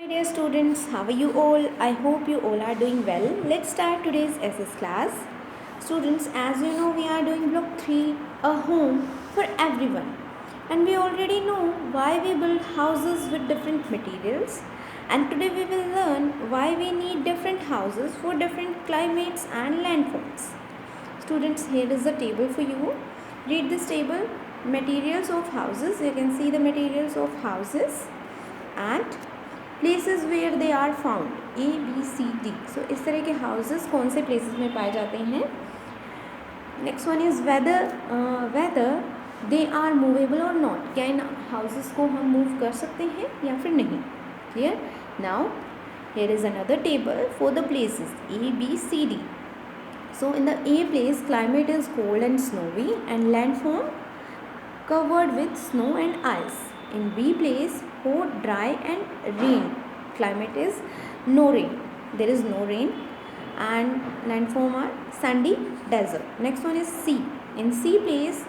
Hi dear students, how are you all? I hope you all are doing well. Let's start today's SS class. Students, as you know, we are doing block 3, a home for everyone. And we already know why we build houses with different materials. And today we will learn why we need different houses for different climates and landforms. Students, here is the table for you. Read this table. Materials of houses. You can see the materials of houses and places where they are found ABCD. So इस तरह के houses कौन से places में पाए जाते हैं. Next one is whether they are movable और नॉट. क्या इन हाउसेस को हम मूव कर सकते हैं या फिर नहीं. Clear. Now here is another table for the places ABCD. So in the A place, climate is cold and snowy and landform covered with snow and ice. In B place, hot, dry and rain. Climate is no rain. There is no rain and landform are sandy desert. Next one is C. In C place,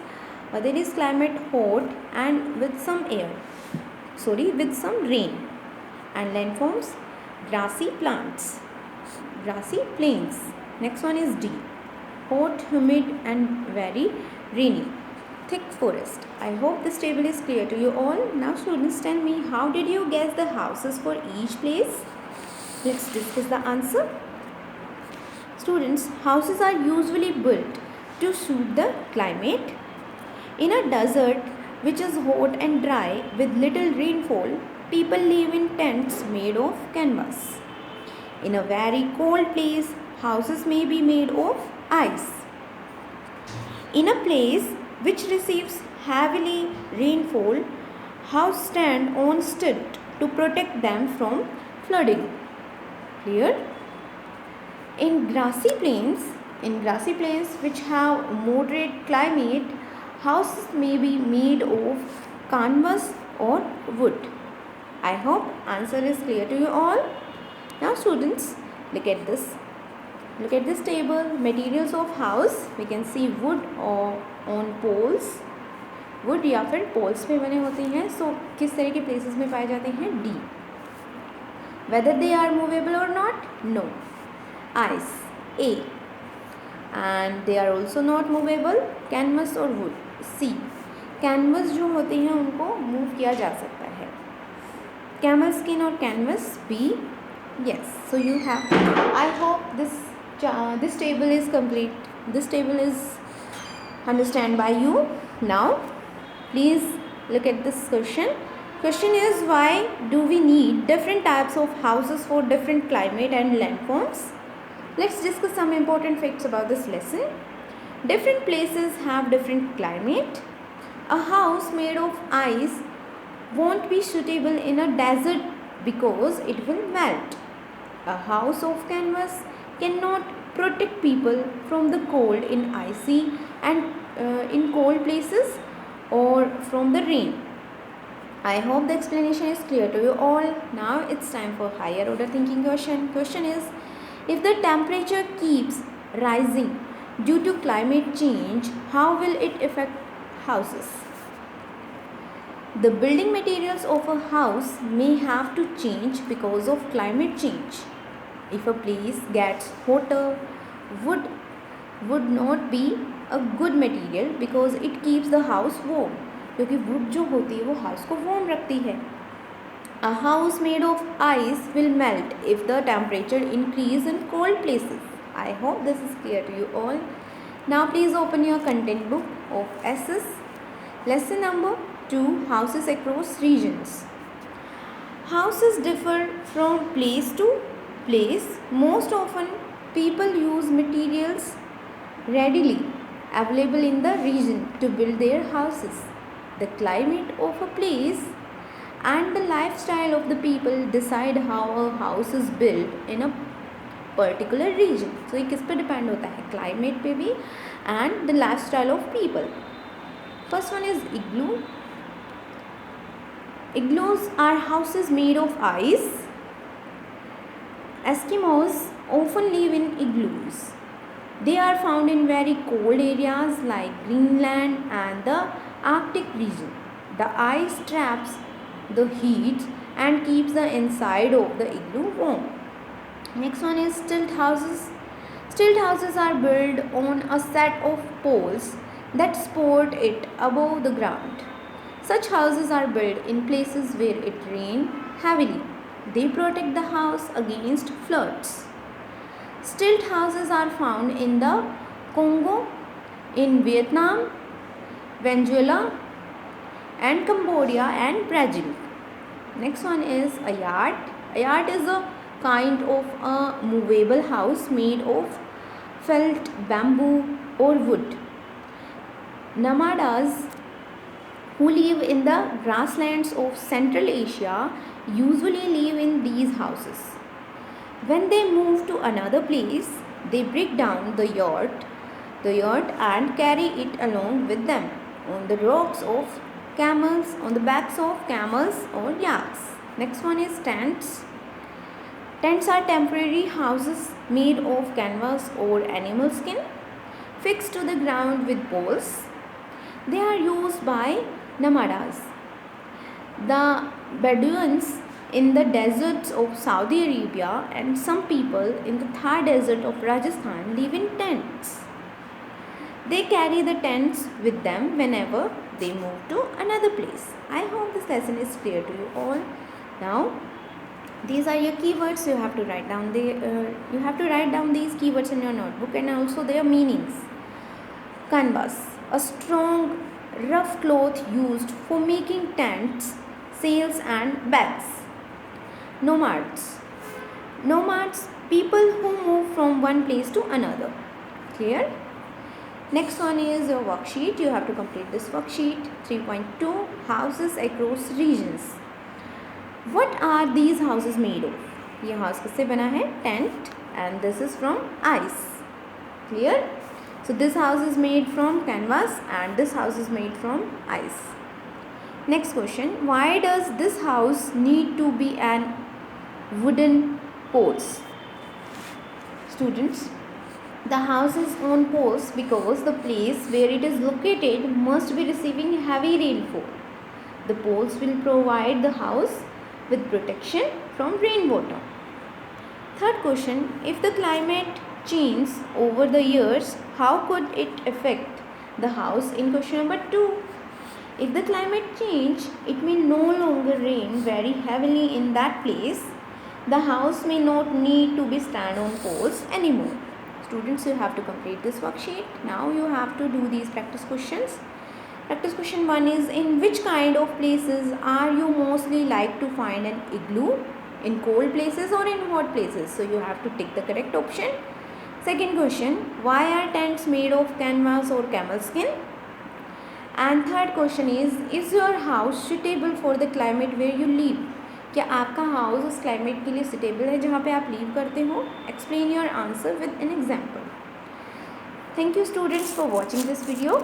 there is climate hot and with some air. With some rain and landforms grassy plants, grassy plains. Next one is D. Hot, humid and very rainy. Thick forest. I hope this table is clear to you all. Now students, tell me, how did you guess the houses for each place? Let's discuss the answer. Students, houses are usually built to suit the climate. In a desert which is hot and dry with little rainfall, people live in tents made of canvas. In a very cold place, houses may be made of ice. In a place which receives heavily rainfall, houses stand on stilts to protect them from flooding. Clear? In grassy plains which have moderate climate, houses may be made of canvas or wood. I hope answer is clear to you all. Now students, look at this. Look at this table. Materials of house. We can see wood or on poles. Would या फिर poles पे बने होते हैं. सो किस तरह के places में पाए जाते हैं. D. Whether they are movable और not. No. Ice. A. And they are also not movable. Canvas और वुड. सी. कैनवस जो होते हैं उनको मूव किया जा सकता है. कैमल स्किन और canvas. B. Yes. So you have. I hope this table is complete. This table is understand by you. Now please look at this question. Question is, why do we need different types of houses for different climate and landforms? Let's discuss some important facts about this lesson. Different places have different climate. A house made of ice won't be suitable in a desert because it will melt. A house of canvas cannot protect people from the cold in icy and in cold places or from the rain. I hope the explanation is clear to you all. Now it's time for higher order thinking question. Question is, if the temperature keeps rising due to climate change, how will it affect houses? The building materials of a house may have to change because of climate change. If a place gets hotter, wood would not be a good material because it keeps the house warm. क्योंकि wood जो होती है वो house को warm रखती है. A house made of ice will melt if the temperature increase in cold places. I hope this is clear to you all. Now please open your content book of SS. Lesson number 2, houses across regions. Houses differ from place to place. Most often people use materials readily available in the region to build their houses. The climate of a place and the lifestyle of the people decide how a house is built in a particular region. So ये किस पे depend होता है. Climate पे भी and the lifestyle of people. First one is igloo. Igloos are houses made of ice. Eskimos often live in igloos. They are found in very cold areas like Greenland and the Arctic region. The ice traps the heat and keeps the inside of the igloo warm. Next one is stilt houses. Stilt houses are built on a set of poles that support it above the ground. Such houses are built in places where it rains heavily. They protect the house against floods. Stilt houses are found in the Congo, in Vietnam, Venezuela, and Cambodia and Brazil. Next one is a yurt. A yurt is a kind of a movable house made of felt, bamboo, or wood. Nomads who live in the grasslands of Central Asia usually live in these houses. When they move to another place, they break down the yurt and carry it along with them on the backs of camels or yaks. Next one is tents. Tents are temporary houses made of canvas or animal skin fixed to the ground with poles. They are used by nomads. The Bedouins in the deserts of Saudi Arabia and some people in the Thar desert of Rajasthan live in tents. They carry the tents with them whenever they move to another place. I hope this lesson is clear to you all. Now, these are your keywords. You have to write down these keywords in your notebook and also their meanings. Canvas, a strong, rough cloth used for making tents, sails, and bags. Nomads, people who move from one place to another. Clear? Next one is your worksheet. You have to complete this worksheet. 3.2 houses across regions. What are these houses made of? ये house किससे बना है? Tent, and this is from ice. Clear? So this house is made from canvas and this house is made from ice. Next question. Why does this house need to be an wooden poles? Students, the house is on poles because the place where it is located must be receiving heavy rainfall. The poles will provide the house with protection from rainwater. Third question. If the climate changes over the years, how could it affect the house in question number 2? If the climate change, it may no longer rain very heavily in that place. The house may not need to be stand on poles anymore. Students, you have to complete this worksheet. Now you have to do these practice questions. Practice question 1 is, in which kind of places are you mostly like to find an igloo? In cold places or in hot places? So you have to tick the correct option. Second question, why are tents made of canvas or camel skin? And third question is your house suitable for the climate where you live? क्या आपका house उस climate के लिए suitable है जहाँ पे आप leave करते हो? Explain your answer with an example. Thank you students for watching this video.